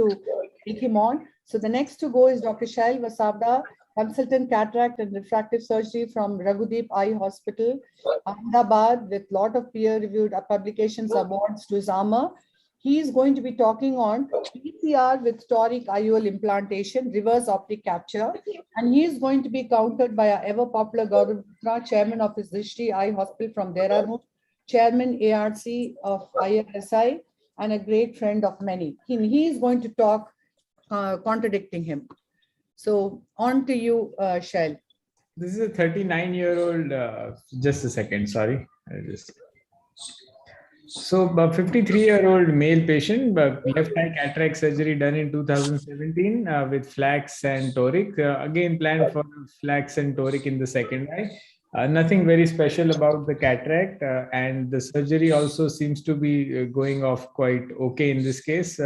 to take him on. So the next to go is Dr. Shail Vasavda, consultant cataract and refractive surgery from Raghudeep Eye Hospital, Ahmedabad, with lot of peer-reviewed publications, awards to his armor. He is going to be talking on PCR with toric IOL implantation, reverse optic capture, and he is going to be countered by our ever popular Gaurav Mitra, chairman of his Drishti Eye Hospital from Dehradun, chairman ARC of IRSI, and a great friend of many. He is going to talk contradicting him. So on to you, Shail. This is a 39-year-old, just a second, sorry. So a 53-year-old male patient, left eye cataract surgery done in 2017 with flax and toric. Again, planned for flax and toric in the second eye. Nothing very special about the cataract, and the surgery also seems to be going off quite okay in this case.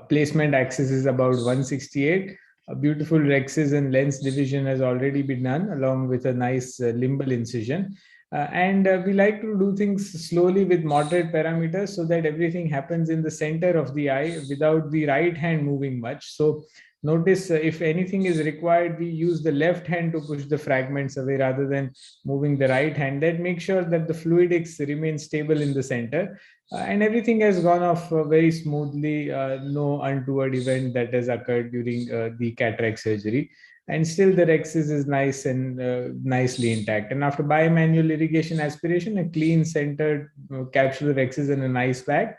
Placement axis is about 168. A beautiful rhexis and lens division has already been done, along with a nice limbal incision. We like to do things slowly with moderate parameters so that everything happens in the center of the eye without the right hand moving much. So notice if anything is required, we use the left hand to push the fragments away rather than moving the right hand. That makes sure that the fluidics remain stable in the center. And everything has gone off very smoothly. No untoward event that has occurred during the cataract surgery. And still the rhexis is nice and nicely intact. And after bimanual irrigation aspiration, a clean centered capsular rhexis and a nice bag.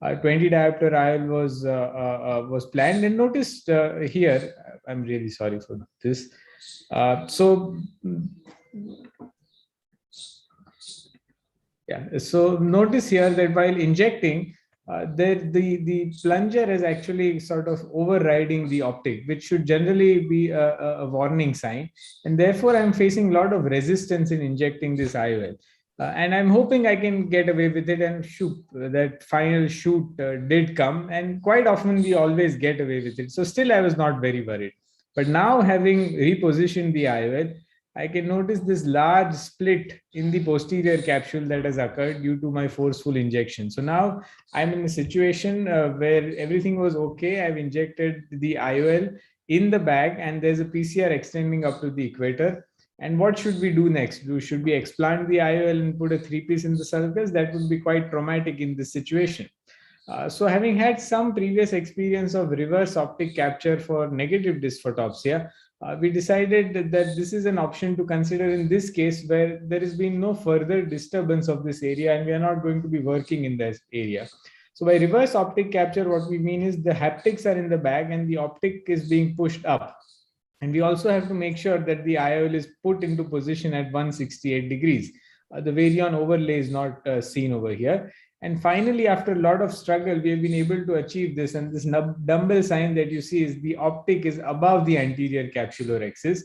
20 diopter IOL was planned. And noticed here, I'm really sorry for this. So notice here that while injecting, the plunger is actually sort of overriding the optic, which should generally be a warning sign. And therefore, I'm facing a lot of resistance in injecting this IOL. And I'm hoping I can get away with it, and shoot, that final shoot did come. And quite often we always get away with it. So still I was not very worried. But now, having repositioned the IOL, I can notice this large split in the posterior capsule that has occurred due to my forceful injection. So now I'm in a situation where everything was okay. I've injected the IOL in the bag, and there's a PCR extending up to the equator. And what should we do next? Should we explant the IOL and put a 3-piece in the sulcus? That would be quite traumatic in this situation. So having had some previous experience of reverse optic capture for negative dysphotopsia, we decided that this is an option to consider in this case, where there has been no further disturbance of this area and we are not going to be working in this area. So by reverse optic capture, what we mean is the haptics are in the bag and the optic is being pushed up. And we also have to make sure that the IOL is put into position at 168 degrees. The Varian overlay is not seen over here. And finally, after a lot of struggle, we have been able to achieve this. And this dumbbell sign that you see is the optic is above the anterior capsular axis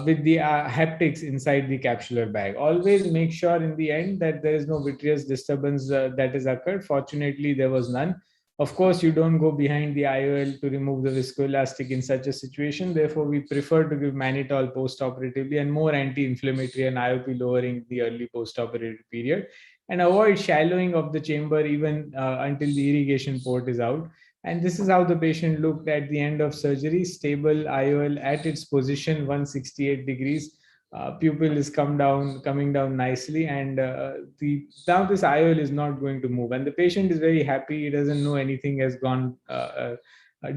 with the haptics inside the capsular bag. Always make sure in the end that there is no vitreous disturbance that has occurred. Fortunately, there was none. Of course, you don't go behind the IOL to remove the viscoelastic in such a situation. Therefore, we prefer to give mannitol post-operatively and more anti-inflammatory and IOP lowering the early post-operative period, and avoid shallowing of the chamber even until the irrigation port is out. And this is how the patient looked at the end of surgery. Stable IOL at its position, 168 degrees. Pupil is coming down nicely, and now this IOL is not going to move, and the patient is very happy. He doesn't know anything has gone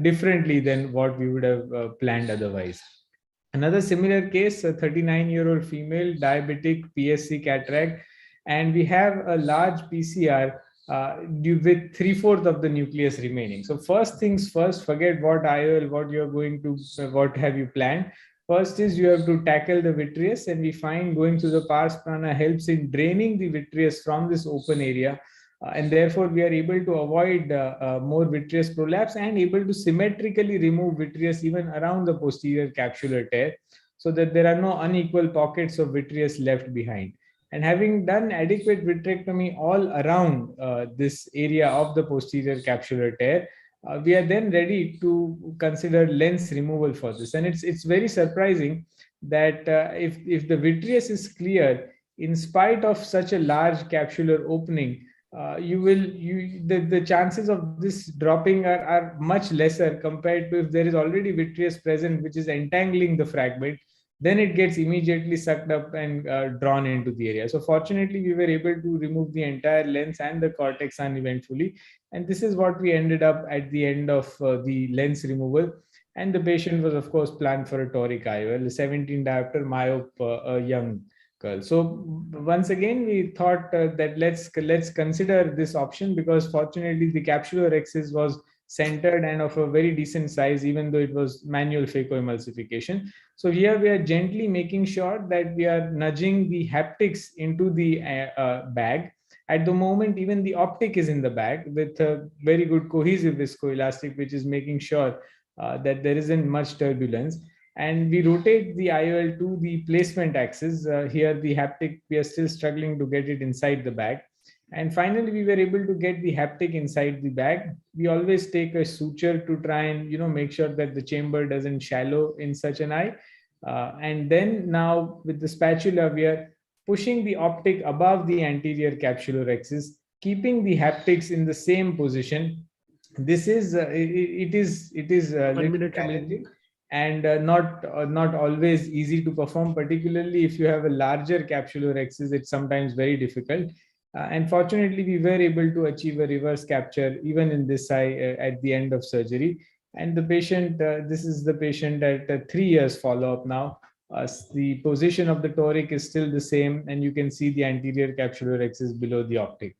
differently than what we would have planned otherwise. Another similar case, a 39-year-old female, diabetic, PSC cataract, and we have a large PCR with 3/4 of the nucleus remaining. So first things first, forget what IOL, what have you planned. First is you have to tackle the vitreous, and we find going through the pars prana helps in draining the vitreous from this open area. And therefore, we are able to avoid more vitreous prolapse and able to symmetrically remove vitreous even around the posterior capsular tear, so that there are no unequal pockets of vitreous left behind. And having done adequate vitrectomy all around this area of the posterior capsular tear, we are then ready to consider lens removal for this. And it's very surprising that if the vitreous is clear, in spite of such a large capsular opening, the chances of this dropping are much lesser compared to if there is already vitreous present, which is entangling the fragment. Then it gets immediately sucked up and drawn into the area. So fortunately, we were able to remove the entire lens and the cortex uneventfully. And this is what we ended up at the end of the lens removal. And the patient was, of course, planned for a toric IOL, a 17 diopter myope, a young girl. So once again, we thought that let's consider this option, because fortunately the capsulorhexis was centered and of a very decent size, even though it was manual phacoemulsification. So here we are gently making sure that we are nudging the haptics into the bag. At the moment, even the optic is in the bag with a very good cohesive viscoelastic, which is making sure that there isn't much turbulence. And we rotate the IOL to the placement axis. Here, the haptic, we are still struggling to get it inside the bag. And finally, we were able to get the haptic inside the bag. We always take a suture to try and make sure that the chamber doesn't shallow in such an eye. And then now with the spatula, we are pushing the optic above the anterior capsulorhexis, keeping the haptics in the same position. This is it is little challenging and not always easy to perform, particularly if you have a larger capsulorhexis. It's sometimes very difficult. And fortunately, we were able to achieve a reverse capture even in this eye at the end of surgery. And the patient, this is the patient at 3 years follow-up now. The position of the toric is still the same, and you can see the anterior capsulorhexis below the optic.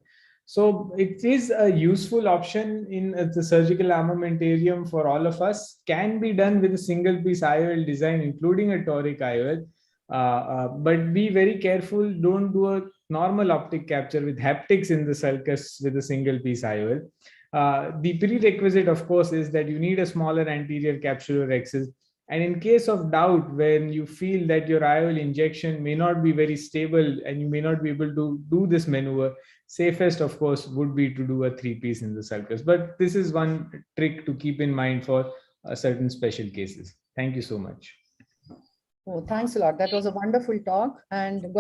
So it is a useful option in the surgical armamentarium for all of us. Can be done with a single piece IOL design, including a toric IOL. But be very careful. Don't do a normal optic capture with haptics in the sulcus with a single piece IOL. The prerequisite, of course, is that you need a smaller anterior capsulorhexis. And in case of doubt, when you feel that your IOL injection may not be very stable and you may not be able to do this maneuver, safest, of course, would be to do a 3-piece in the sulcus. But this is one trick to keep in mind for certain special cases. Thank you so much. Oh, thanks a lot. That was a wonderful talk. And